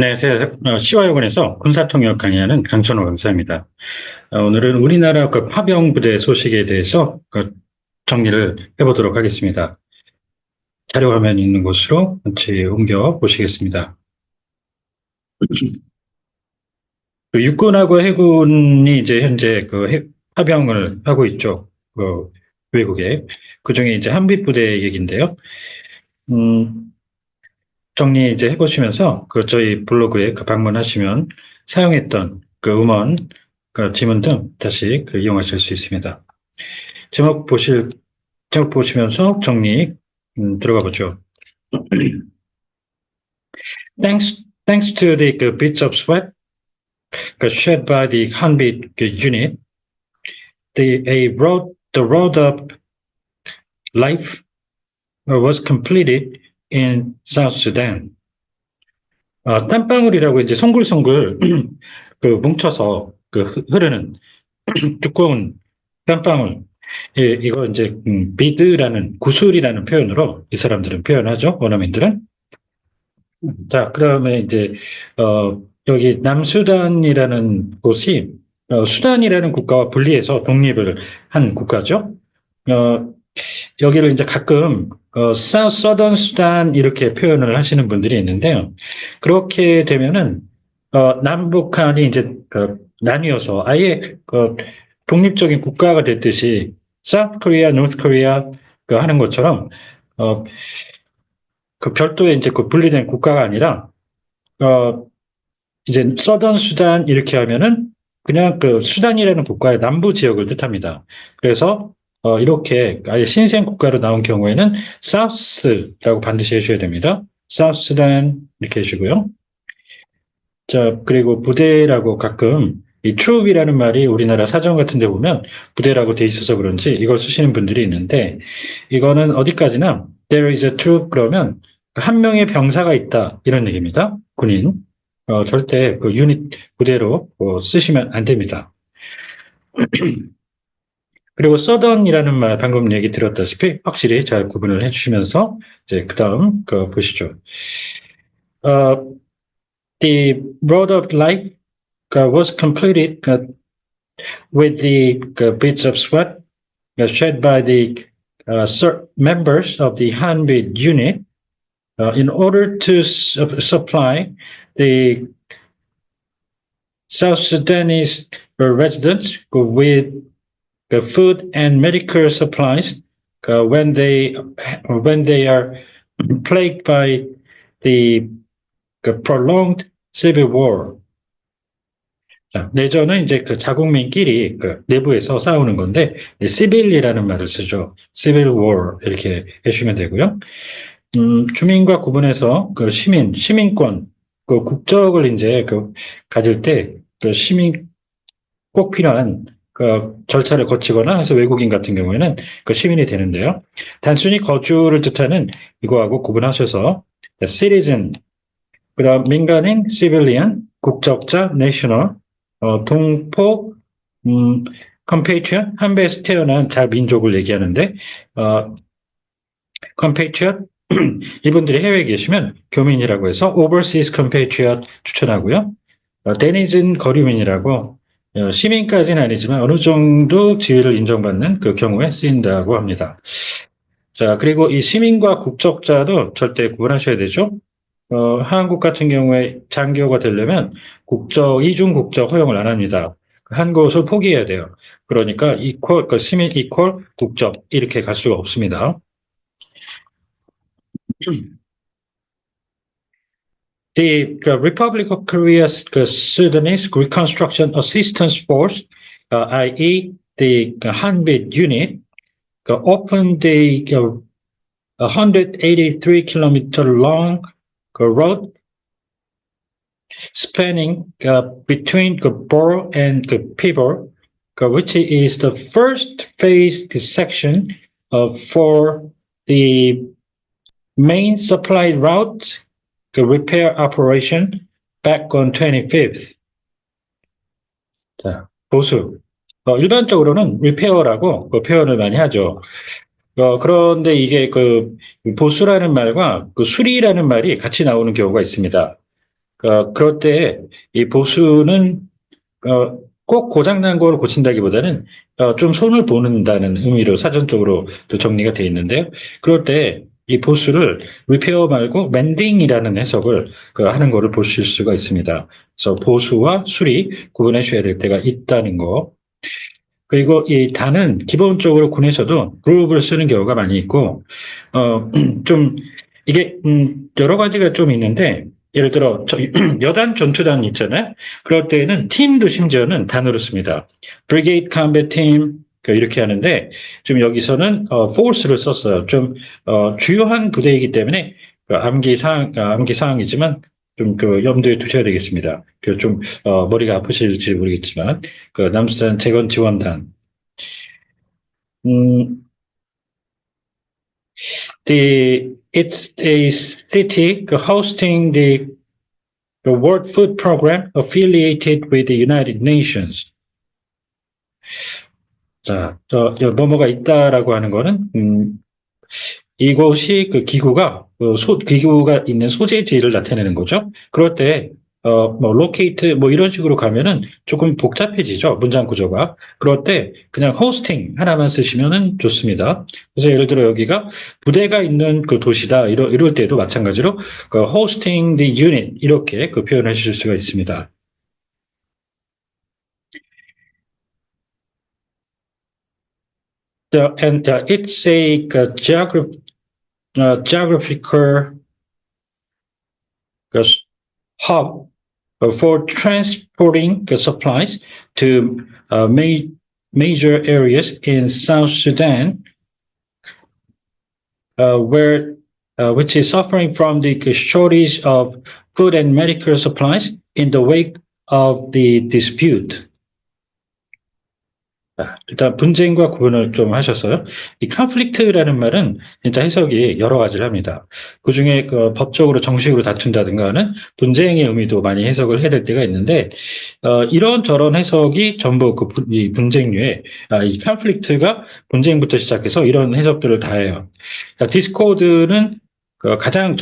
안녕하세요. 시화여군에서 군사통역 강의하는 강천호 강사입니다. 오늘은 우리나라 그 파병부대 소식에 대해서 정리를 해보도록 하겠습니다. 자료 화면이 있는 곳으로 같이 옮겨 보시겠습니다. 육군하고 해군이 이제 현재 파병을 하고 있죠. 외국에. 그 중에 이제 한빛부대 얘기인데요. 음, 정리 이제 해보시면서 저희 블로그에 방문하시면 사용했던 음원, 지문 등 다시 이용하실 수 있습니다. 제목 보시면서 정리 들어가 보죠. Thanks to the bits of sweat shed by the Hanbit unit, the road of life was completed in South Sudan. 땀방울이라고 이제 송글송글 뭉쳐서 흐르는 두꺼운 땀방울. 예, 이거 이제 비드라는 구슬이라는 표현으로 이 사람들은 표현하죠. 원어민들은. 자, 그다음에 이제 여기 남수단이라는 곳이 수단이라는 국가와 분리해서 독립을 한 국가죠. 여기를 이제 가끔 South Southern Sudan 이렇게 표현을 하시는 분들이 있는데요. 그렇게 되면은 남북한이 이제 나뉘어서 아예 독립적인 국가가 됐듯이 South Korea, North Korea 하는 것처럼 별도의 이제 분리된 국가가 아니라 이제 Southern Sudan 이렇게 하면은 그냥 수단이라는 국가의 남부 지역을 뜻합니다. 그래서 이렇게 아예 신생 국가로 나온 경우에는 South라고 반드시 해주셔야 됩니다. South Sudan 이렇게 해주고요. 자, 그리고 부대라고 가끔 이 troop이라는 말이 우리나라 사전 같은 데 보면 부대라고 돼 있어서 그런지 이걸 쓰시는 분들이 있는데 이거는 어디까지나 there is a troop 그러면 한 명의 병사가 있다 이런 얘기입니다. 군인. 절대 유닛 부대로 쓰시면 안 됩니다. 그리고 서던이라는 말 방금 얘기 들었다시피 확실히 잘 구분을 해주시면서 이제 그 다음 보시죠. The road of life was completed with the bits of sweat shed by the members of the Hanbit unit in order to supply the South Sudanese residents with food and medical supplies when they are plagued by the prolonged civil war. 자, 내전은 이제 자국민끼리 내부에서 싸우는 건데 civil이라는 말을 쓰죠. civil war 이렇게 해주시면 되고요. 주민과 구분해서 시민권, 국적을 이제 가질 때 시민 꼭 필요한 절차를 거치거나 해서 외국인 같은 경우에는 시민이 되는데요. 단순히 거주를 뜻하는 이거하고 구분하셔서 citizen, 그다음 민간인 civilian, 국적자 national, 동포 compatriot, 한배에서 태어난 자민족을 얘기하는데 compatriot 이분들이 해외에 계시면 교민이라고 해서 overseas compatriot 추천하고요. denizen 거류민이라고 시민까지는 아니지만 어느 정도 지위를 인정받는 경우에 쓰인다고 합니다. 자, 그리고 이 시민과 국적자도 절대 구분하셔야 되죠. 한국 같은 경우에 장교가 되려면 이중 국적 허용을 안 합니다. 한 곳을 포기해야 돼요. 그러니까 시민 이퀄 국적 이렇게 갈 수가 없습니다. The Republic of Korea's Sudanese Reconstruction Assistance Force, i.e. the Hanbit unit, opened the 183-kilometer long road spanning between Bor and Pibor, which is the first phase section for the main supply route repair operation back on 25th. 자, 보수. 일반적으로는 repair라고 표현을 많이 하죠. 그런데 이게 보수라는 말과 수리라는 말이 같이 나오는 경우가 있습니다. 그럴 때 이 보수는 꼭 고장난 걸 고친다기보다는 좀 손을 보는다는 의미로 사전적으로 또 정리가 되어 있는데요. 그럴 때 이 보수를 리페어 말고 멘딩이라는 해석을 하는 거를 보실 수가 있습니다. 그래서 보수와 수리 구분해 주셔야 될 때가 있다는 거. 그리고 이 단은 기본적으로 군에서도 그룹을 쓰는 경우가 많이 있고, 좀, 이게, 여러 가지가 좀 있는데, 예를 들어, 여단 전투단 있잖아요? 그럴 때에는 팀도 심지어는 단어로 씁니다. Brigade Combat Team, 이렇게 하는데, 좀 여기서는, force를 썼어요. 좀, 주요한 부대이기 때문에, 암기 사항이지만, 좀 염두에 두셔야 되겠습니다. 좀, 머리가 아프실지 모르겠지만, 남수단 재건 지원단, 음, it's a city hosting the World Food Program affiliated with the United Nations. 자, 뭐뭐가 있다라고 하는 거는, 이곳이 기구가 있는 소재지를 나타내는 거죠. 그럴 때, 뭐, locate, 뭐, 이런 식으로 가면은 조금 복잡해지죠. 문장 구조가. 그럴 때, 그냥 hosting 하나만 쓰시면은 좋습니다. 그래서 예를 들어 여기가 부대가 있는 그 도시다. 이럴 때도 마찬가지로, hosting the unit. 이렇게 표현해 주실 수가 있습니다. And it's a geographical hub for transporting supplies to major areas in South Sudan, where which is suffering from the shortage of food and medical supplies in the wake of the dispute. 일단 분쟁과 구분을 좀 하셨어요. 이 컨플릭트라는 말은 진짜 해석이 여러 가지를 합니다. 그중에 법적으로 정식으로 다툰다든가 하는 분쟁의 의미도 많이 해석을 해야 될 때가 있는데 이런저런 해석이 전부 이 분쟁류에 이 컨플릭트가 분쟁부터 시작해서 이런 해석들을 다 해요. 디스코드는 가장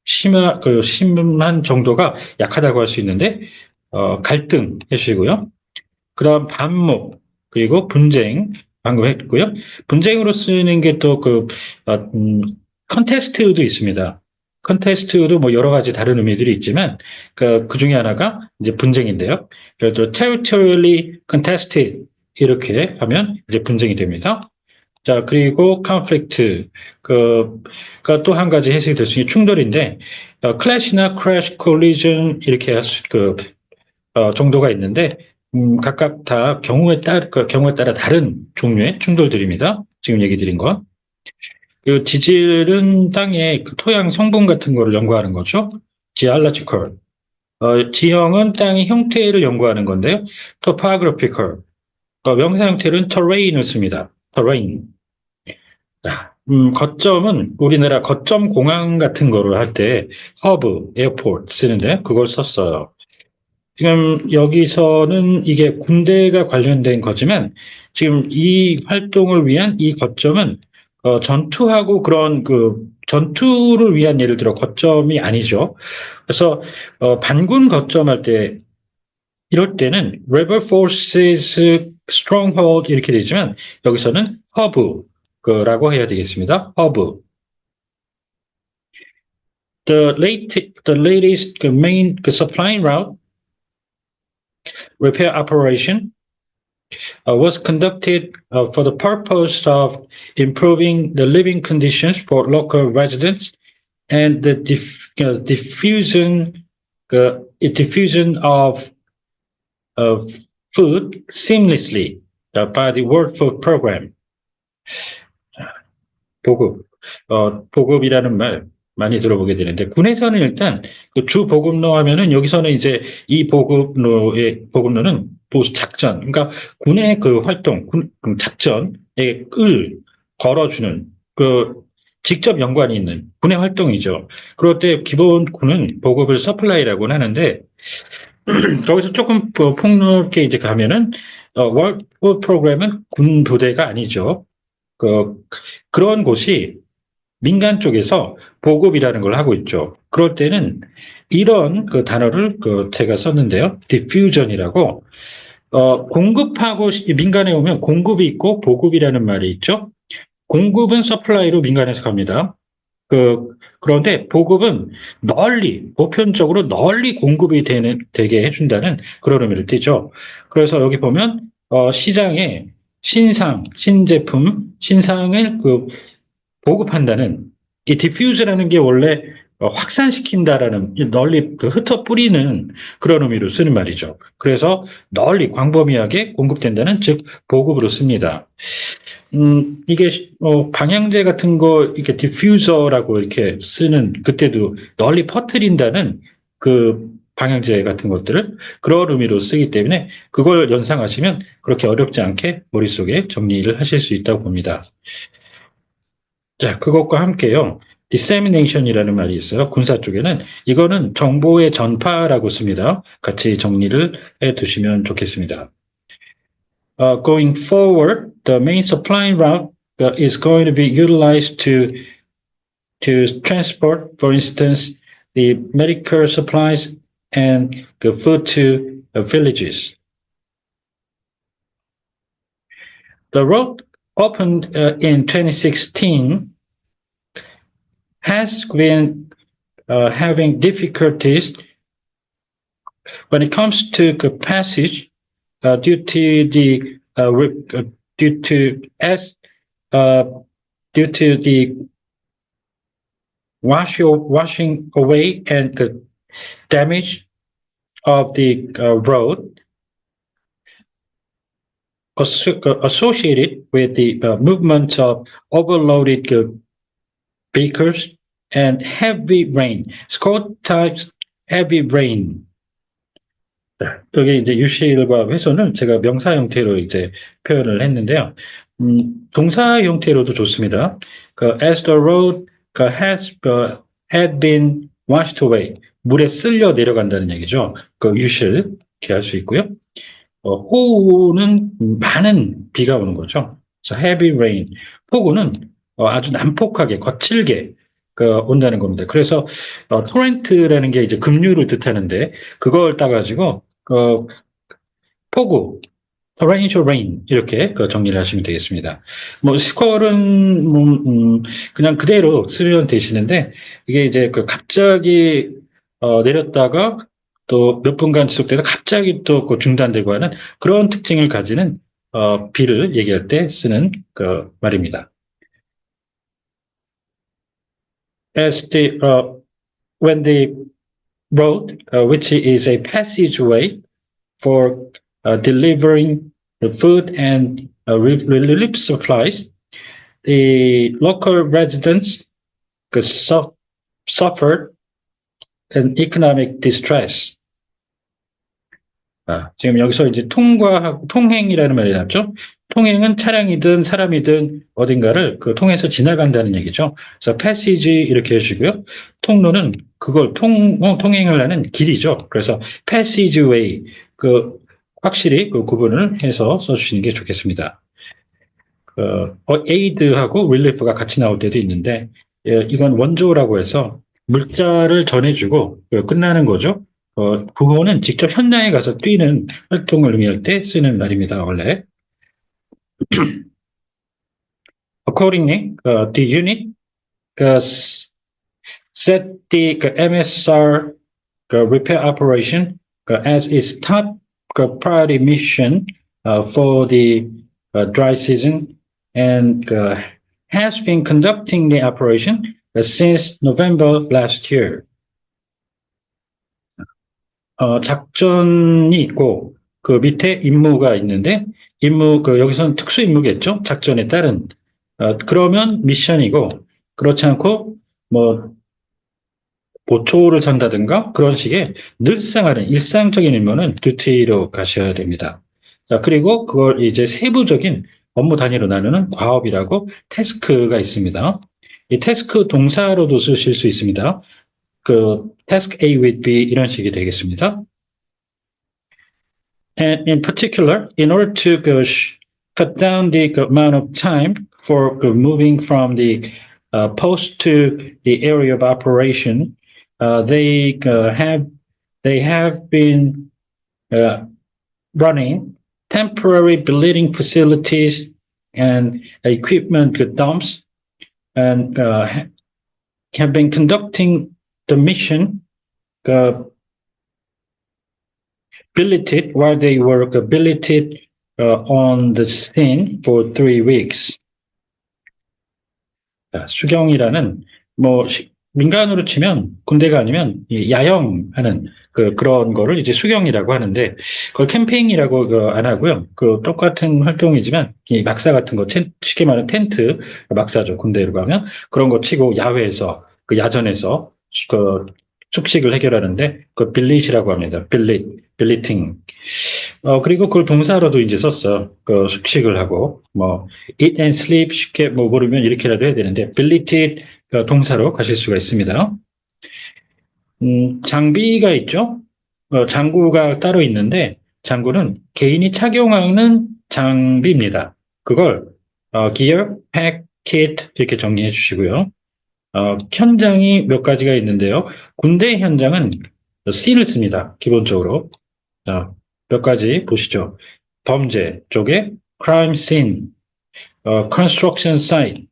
심한 정도가 약하다고 할 수 있는데 갈등 해주시고요. 그 다음 반목 그리고 분쟁 방금 했고요. 분쟁으로 쓰는 게 또 컨테스트도 있습니다. 컨테스트도 뭐 여러 가지 다른 의미들이 있지만 그 중에 하나가 이제 분쟁인데요. 그래서 territorially contested 이렇게 하면 이제 분쟁이 됩니다. 자, 그리고 conflict 또 한 가지 해석이 될 수 있는 충돌인데 clash나 crash, collision 이렇게 정도가 있는데 각각 다 경우에 따라 다른 종류의 충돌들입니다. 지금 얘기 드린 건. 그리고 지질은 땅의 토양 성분 같은 거를 연구하는 거죠. geological. 지형은 땅의 형태를 연구하는 건데요. topographical. 명사 형태는 terrain을 씁니다. terrain. 거점은 우리나라 거점 공항 같은 거를 할 때 hub, airport 쓰는데 그걸 썼어요. 지금 여기서는 이게 군대가 관련된 거지만 지금 이 활동을 위한 이 거점은 전투하고 그런 전투를 위한 예를 들어 거점이 아니죠. 그래서 반군 거점할 때 이럴 때는 Rebel Forces Stronghold 이렇게 되지만 여기서는 hub라고 해야 되겠습니다. hub. The latest main supply route repair operation was conducted for the purpose of improving the living conditions for local residents and the diffusion of food seamlessly by the World Food Program. 보급이라는 말 많이 들어보게 되는데 군에서는 일단 주 보급로 하면은 여기서는 이제 이 보급로는 보수 작전, 그러니까 군의 활동, 작전에 을 걸어주는 직접 연관이 있는 군의 활동이죠. 그럴 때 기본 군은 보급을 서플라이라고 하는데 거기서 조금 폭넓게 이제 가면은 월드 프로그램은 군 부대가 아니죠. 그런 곳이 민간 쪽에서 보급이라는 걸 하고 있죠. 그럴 때는 이런 그 단어를 제가 썼는데요. diffusion이라고 공급하고 민간에 오면 공급이 있고 보급이라는 말이 있죠. 공급은 서플라이로 민간에서 갑니다. 그런데 보급은 보편적으로 널리 공급이 되게 해준다는 그런 의미를 띠죠. 그래서 여기 보면, 시장에 신제품, 신상을 보급한다는 이 디퓨즈라는 게 원래 확산시킨다라는 널리 흩어 뿌리는 그런 의미로 쓰는 말이죠. 그래서 널리 광범위하게 공급된다는 즉 보급으로 씁니다. 이게 방향제 같은 거 이렇게 디퓨저라고 이렇게 쓰는 그때도 널리 퍼뜨린다는 그 방향제 같은 것들을 그런 의미로 쓰기 때문에 그걸 연상하시면 그렇게 어렵지 않게 머릿속에 정리를 하실 수 있다고 봅니다. 자, 그것과 함께요. dissemination이라는 말이 있어요. 군사 쪽에는. 이거는 정보의 전파라고 씁니다. 같이 정리를 해 두시면 좋겠습니다. Going forward, the main supply route is going to be utilized to transport, for instance, the medical supplies and the food to villages. The road opened in 2016 has been having difficulties when it comes to passage due to the washing away and the damage of the road associated with the movement of overloaded vehicles and heavy rain. It's called heavy rain. 여기 이제 유실과 회소는 제가 명사 형태로 이제 표현을 했는데요. 동사 형태로도 좋습니다. as the road had been washed away. 물에 쓸려 내려간다는 얘기죠. 유실 이렇게 할 수 있고요. 호우는 많은 비가 오는 거죠. 그래서 heavy rain. 폭우는 아주 난폭하게 거칠게 온다는 겁니다. 그래서 토렌트라는 게 이제 급류를 뜻하는데 그걸 따가지고 폭우, torrential rain 이렇게 정리를 하시면 되겠습니다. 뭐 스컬은 그냥 그대로 쓰면 되시는데 이게 이제 갑자기 내렸다가 또 몇 분간 지속되다 갑자기 또 중단되고 하는 그런 특징을 가지는 비를 얘기할 때 쓰는 말입니다. When the road, which is a passageway for delivering the food and relief supplies, the local residents suffered an economic distress. 지금 여기서 이제 통행이라는 말이 나왔죠. 통행은 차량이든 사람이든 어딘가를 통해서 지나간다는 얘기죠. 그래서 passage 이렇게 해주시고요. 통로는 그걸 통행을 하는 길이죠. 그래서 passageway 확실히 구분을 해서 써주시는 게 좋겠습니다. aid하고 relief가 같이 나올 때도 있는데 이건 원조라고 해서 물자를 전해주고 끝나는 거죠. 그거는 직접 현장에 가서 뛰는 활동을 의미할 때 쓰는 말입니다. 원래. Accordingly, the unit set the MSR repair operation as its top priority mission for the dry season and has been conducting the operation since November last year. 작전이 있고 그 밑에 임무가 있는데 여기서는 특수 임무겠죠. 작전에 따른 그러면 미션이고 그렇지 않고 뭐 보초를 산다든가 그런 식의 늘상 하는 일상적인 임무는 듀티로 가셔야 됩니다. 자, 그리고 그걸 이제 세부적인 업무 단위로 나누는 과업이라고 태스크가 있습니다. 이 태스크 동사로도 쓰실 수 있습니다. task A with B 이런 식이 되겠습니다. And in particular, in order to cut down the amount of time for moving from the post to the area of operation, they have been running temporary bleeding facilities and equipment dumps and have been conducting the mission billeted while they were billeted on the scene for 3 weeks. 수경이라는 뭐 민간으로 치면 군대가 아니면 야영하는 그런 거를 이제 수경이라고 하는데 그걸 캠핑이라고 안 하고요. 그 똑같은 활동이지만 이 막사 같은 거 쉽게 말하는 텐트 막사죠. 군대로 가면 그런 거 치고 야외에서 그 야전에서 그 숙식을 해결하는데 그 빌릿이라고 합니다. 빌리팅. 그리고 그걸 동사로도 이제 썼어. 그 숙식을 하고 뭐 eat and sleep 쉽게 뭐 모르면 이렇게라도 해야 되는데 billeted 동사로 가실 수가 있습니다. 장비가 있죠. 장구가 따로 있는데 장구는 개인이 착용하는 장비입니다. 그걸 gear, pack, kit 이렇게 정리해 주시고요. 현장이 몇 가지가 있는데요. 군대 현장은 C를 씁니다. 기본적으로. 몇 가지 보시죠. 범죄 쪽에 crime scene, construction site,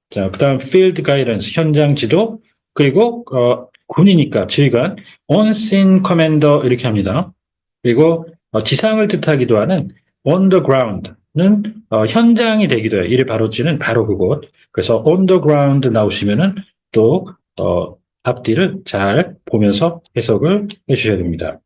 그 다음 field guidance, 현장 지도, 그리고 군이니까 지휘관, on scene commander 이렇게 합니다. 그리고 지상을 뜻하기도 하는 on the ground는 현장이 되기도 해요. 이를 바로 찌는 바로 그곳. 그래서 on the ground 나오시면은 또 앞뒤를 잘 보면서 해석을 해주셔야 됩니다.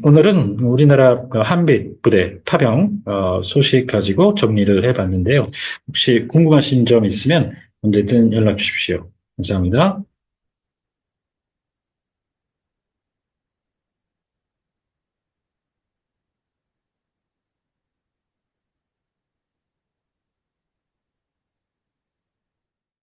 오늘은 우리나라 한빛 부대 파병 소식 가지고 정리를 해봤는데요. 혹시 궁금하신 점 있으면 언제든 연락 주십시오. 감사합니다.